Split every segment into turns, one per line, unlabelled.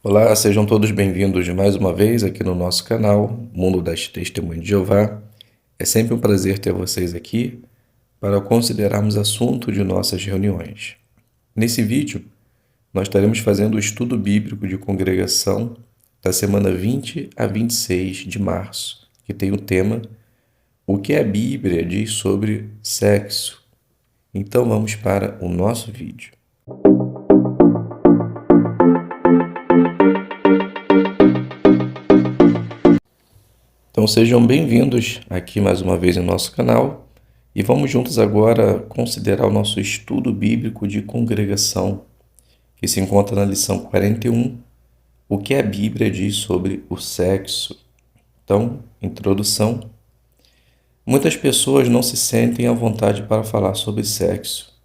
Olá, sejam todos bem-vindos mais uma vez aqui no nosso canal, Mundo das Testemunhas de Jeová. É sempre um prazer ter vocês aqui para considerarmos assunto de nossas reuniões. Nesse vídeo, nós estaremos fazendo o estudo bíblico de congregação da semana 20 a 26 de março, que tem o tema O que a Bíblia diz sobre sexo. Então vamos para o nosso vídeo. Então sejam bem-vindos aqui mais uma vez em nosso canal e vamos juntos agora considerar o nosso estudo bíblico de congregação, que se encontra na lição 41, o que a Bíblia diz sobre o sexo. Então, introdução. Muitas pessoas não se sentem à vontade para falar sobre sexo,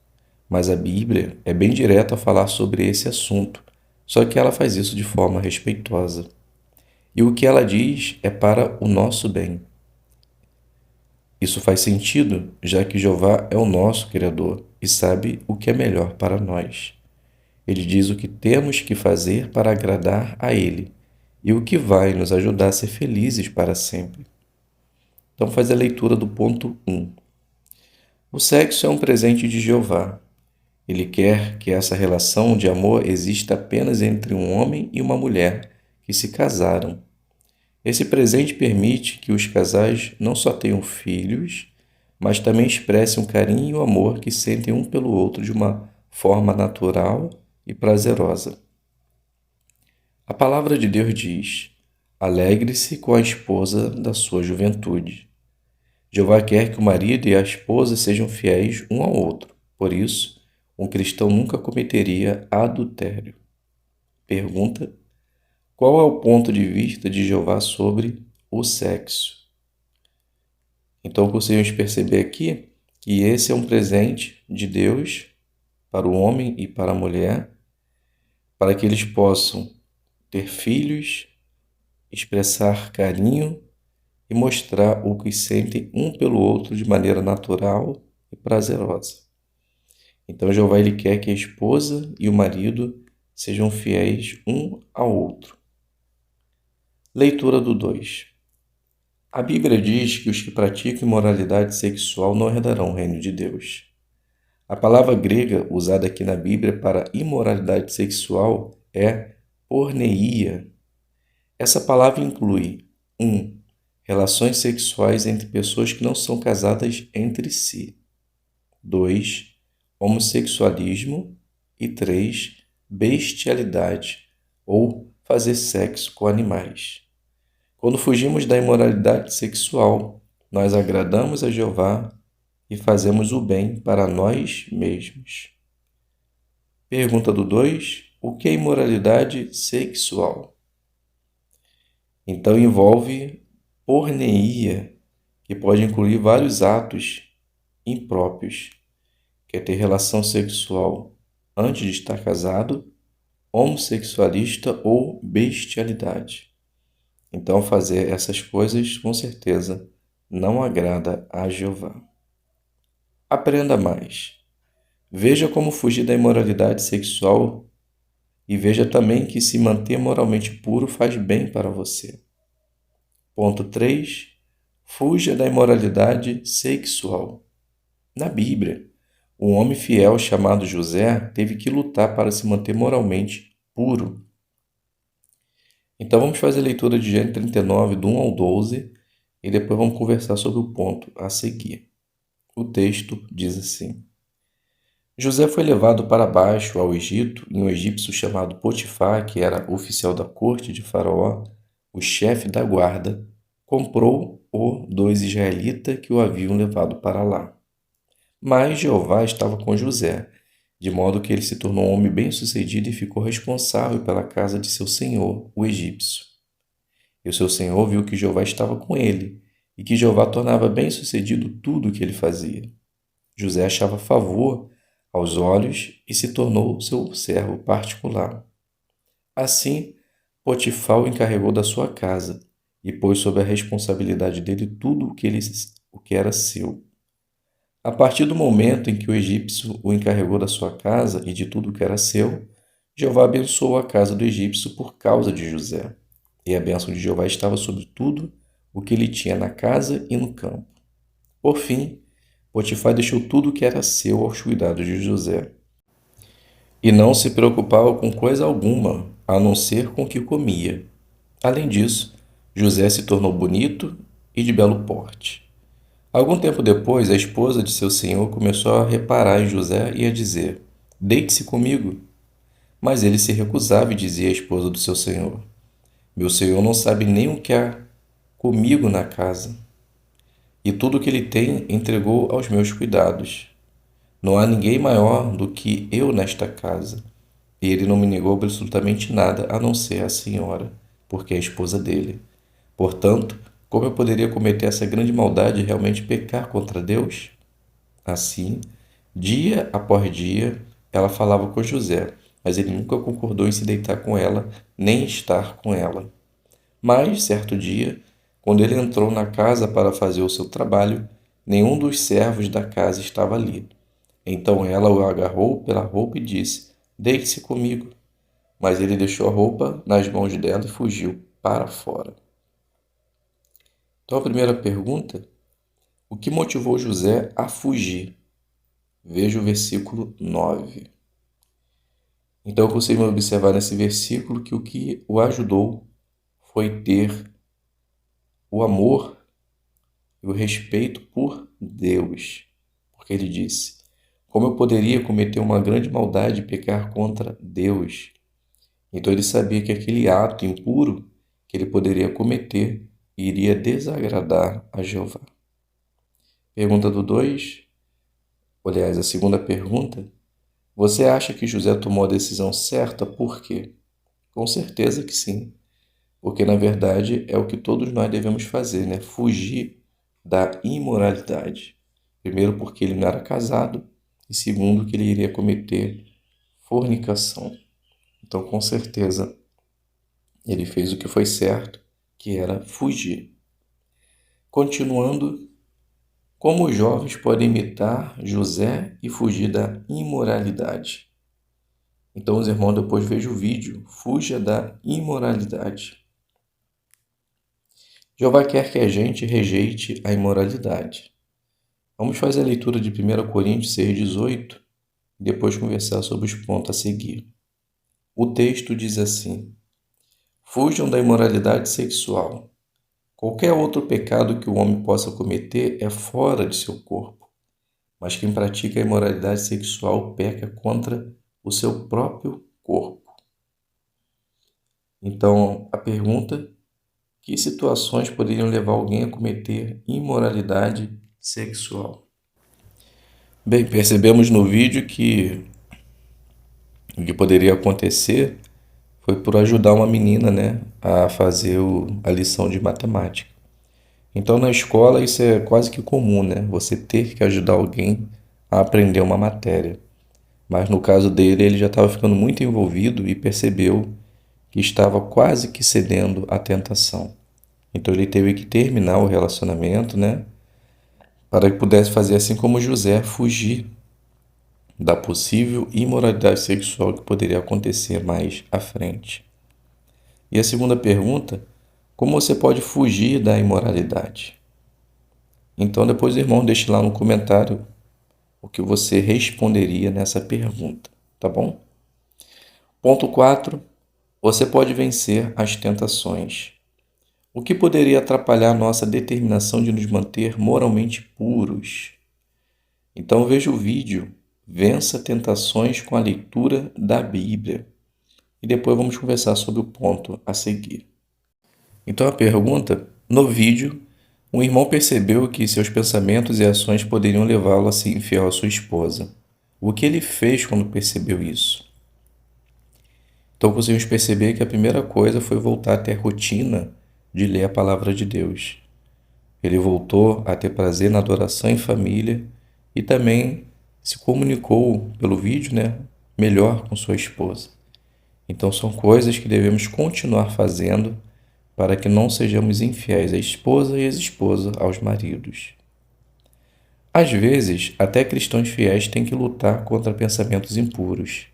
mas a Bíblia é bem direta a falar sobre esse assunto, só que ela faz isso de forma respeitosa. E o que ela diz é para o nosso bem. Isso faz sentido, já que Jeová é o nosso Criador e sabe o que é melhor para nós. Ele diz o que temos que fazer para agradar a Ele e o que vai nos ajudar a ser felizes para sempre. Então, faz a leitura do ponto 1. O sexo é um presente de Jeová. Ele quer que essa relação de amor exista apenas entre um homem e uma mulher que se casaram. Esse presente permite que os casais não só tenham filhos, mas também expressem o carinho e o amor que sentem um pelo outro de uma forma natural e prazerosa. A palavra de Deus diz: alegre-se com a esposa da sua juventude. Jeová quer que o marido e a esposa sejam fiéis um ao outro. Por isso, um cristão nunca cometeria adultério. Pergunta: qual é o ponto de vista de Jeová sobre o sexo? Então, conseguimos perceber aqui que esse é um presente de Deus para o homem e para a mulher, para que eles possam ter filhos, expressar carinho e mostrar o que sentem um pelo outro de maneira natural e prazerosa. Então, Jeová ele quer que a esposa e o marido sejam fiéis um ao outro. Leitura do 2. A Bíblia diz que os que praticam imoralidade sexual não herdarão o reino de Deus. A palavra grega usada aqui na Bíblia para imoralidade sexual é porneia. Essa palavra inclui 1. Relações sexuais entre pessoas que não são casadas entre si. 2. Homossexualismo. E 3. Bestialidade, ou fazer sexo com animais. Quando fugimos da imoralidade sexual, nós agradamos a Jeová e fazemos o bem para nós mesmos. Pergunta do 2. O que é imoralidade sexual? Então envolve porneia, que pode incluir vários atos impróprios, que é ter relação sexual antes de estar casado, homossexualista ou bestialidade. Então fazer essas coisas, com certeza, não agrada a Jeová. Aprenda mais. Veja como fugir da imoralidade sexual e veja também que se manter moralmente puro faz bem para você. Ponto 3. Fuja da imoralidade sexual. Na Bíblia, um homem fiel chamado José teve que lutar para se manter moralmente puro. Então vamos fazer a leitura de Gênesis 39, do 1 ao 12, e depois vamos conversar sobre o ponto a seguir. O texto diz assim: José foi levado para baixo ao Egito e um egípcio chamado Potifar, que era oficial da corte de Faraó, o chefe da guarda, comprou-o dos israelitas que o haviam levado para lá. Mas Jeová estava com José, de modo que ele se tornou um homem bem-sucedido e ficou responsável pela casa de seu senhor, o egípcio. E o seu senhor viu que Jeová estava com ele, e que Jeová tornava bem-sucedido tudo o que ele fazia. José achava favor aos olhos e se tornou seu servo particular. Assim, Potifar o encarregou da sua casa e pôs sob a responsabilidade dele tudo o que era seu. A partir do momento em que o egípcio o encarregou da sua casa e de tudo o que era seu, Jeová abençoou a casa do egípcio por causa de José, e a bênção de Jeová estava sobre tudo o que ele tinha na casa e no campo. Por fim, Potifar deixou tudo o que era seu aos cuidados de José, e não se preocupava com coisa alguma, a não ser com o que comia. Além disso, José se tornou bonito e de belo porte. Algum tempo depois, a esposa de seu senhor começou a reparar em José e a dizer: Deite-se comigo. Mas ele se recusava e dizia à esposa do seu senhor: Meu senhor não sabe nem o que há comigo na casa, e tudo o que ele tem entregou aos meus cuidados. Não há ninguém maior do que eu nesta casa. E ele não me negou absolutamente nada a não ser a senhora, porque é a esposa dele. Portanto, como eu poderia cometer essa grande maldade e realmente pecar contra Deus? Assim, dia após dia, ela falava com José, mas ele nunca concordou em se deitar com ela, nem estar com ela. Mas, certo dia, quando ele entrou na casa para fazer o seu trabalho, nenhum dos servos da casa estava ali. Então ela o agarrou pela roupa e disse: Deite-se comigo. Mas ele deixou a roupa nas mãos dela e fugiu para fora. Então a primeira pergunta: o que motivou José a fugir? Veja o versículo 9. Então eu consigo observar nesse versículo que o que o ajudou foi ter o amor e o respeito por Deus. Porque ele disse: Como eu poderia cometer uma grande maldade e pecar contra Deus? Então ele sabia que aquele ato impuro que ele poderia cometer iria desagradar a Jeová. Pergunta do 2, aliás, a segunda pergunta: você acha que José tomou a decisão certa? Por quê? Com certeza que sim, porque na verdade é o que todos nós devemos fazer, né? Fugir da imoralidade. Primeiro, porque ele não era casado, e segundo, que ele iria cometer fornicação. Então, com certeza, ele fez o que foi certo, que era fugir. Continuando, como os jovens podem imitar José e fugir da imoralidade? Então, os irmãos, depois vejam o vídeo, fuja da imoralidade. Jeová quer que a gente rejeite a imoralidade. Vamos fazer a leitura de 1 Coríntios 6,18 e depois conversar sobre os pontos a seguir. O texto diz assim: Fujam da imoralidade sexual. Qualquer outro pecado que o homem possa cometer é fora de seu corpo, mas quem pratica a imoralidade sexual peca contra o seu próprio corpo. Então, a pergunta: que situações poderiam levar alguém a cometer imoralidade sexual? Bem, percebemos no vídeo que o que poderia acontecer foi por ajudar uma menina, né, a fazer a lição de matemática. Então, na escola, isso é quase que comum, né? Você ter que ajudar alguém a aprender uma matéria. Mas no caso dele, ele já estava ficando muito envolvido e percebeu que estava quase que cedendo à tentação. Então, ele teve que terminar o relacionamento, né? Para que pudesse fazer assim como José, fugir da possível imoralidade sexual que poderia acontecer mais à frente. E a segunda pergunta: como você pode fugir da imoralidade? Então, depois, irmão, deixe lá no comentário o que você responderia nessa pergunta, tá bom? Ponto 4. Você pode vencer as tentações. O que poderia atrapalhar nossa determinação de nos manter moralmente puros? Então, veja o vídeo Vença Tentações com a leitura da Bíblia. E depois vamos conversar sobre o ponto a seguir. Então, a pergunta: no vídeo, um irmão percebeu que seus pensamentos e ações poderiam levá-lo a ser infiel à sua esposa. O que ele fez quando percebeu isso? Então conseguimos perceber que a primeira coisa foi voltar a ter a rotina de ler a palavra de Deus. Ele voltou a ter prazer na adoração em família e também se comunicou pelo vídeo, né, melhor com sua esposa. Então são coisas que devemos continuar fazendo para que não sejamos infiéis à esposa e ex-esposa aos maridos. Às vezes, até cristãos fiéis têm que lutar contra pensamentos impuros.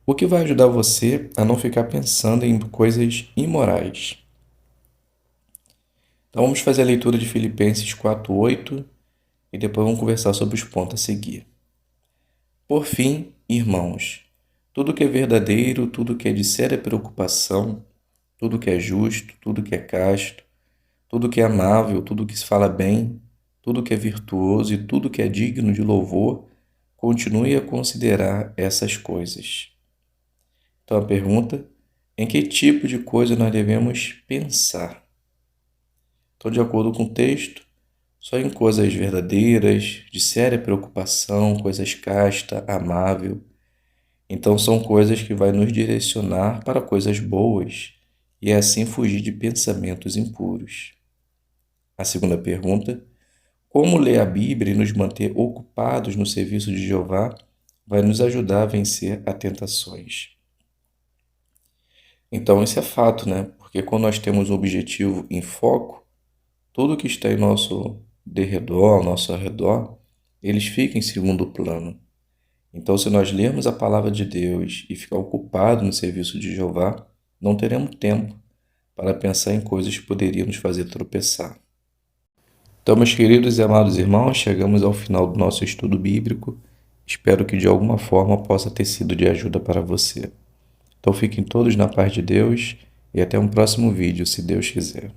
o que vai ajudar você a não ficar pensando em coisas imorais. Então vamos fazer a leitura de Filipenses 4:8 e depois vamos conversar sobre os pontos a seguir. Por fim, irmãos, tudo que é verdadeiro, tudo que é de séria preocupação, tudo que é justo, tudo que é casto, tudo que é amável, tudo que se fala bem, tudo que é virtuoso e tudo que é digno de louvor, continue a considerar essas coisas. Então a pergunta, em que tipo de coisa nós devemos pensar? Então, de acordo com o texto, só em coisas verdadeiras, de séria preocupação, coisas casta, amável. Então são coisas que vai nos direcionar para coisas boas e assim fugir de pensamentos impuros. A segunda pergunta, como ler a Bíblia e nos manter ocupados no serviço de Jeová vai nos ajudar a vencer as tentações. Então isso é fato, né? Porque quando nós temos um objetivo em foco, tudo que está em nosso derredor, ao nosso redor, eles ficam em segundo plano. Então, se nós lermos a palavra de Deus e ficar ocupado no serviço de Jeová, não teremos tempo para pensar em coisas que poderiam nos fazer tropeçar. Então, meus queridos e amados irmãos, chegamos ao final do nosso estudo bíblico. Espero que de alguma forma possa ter sido de ajuda para você. Então, fiquem todos na paz de Deus e até um próximo vídeo, se Deus quiser.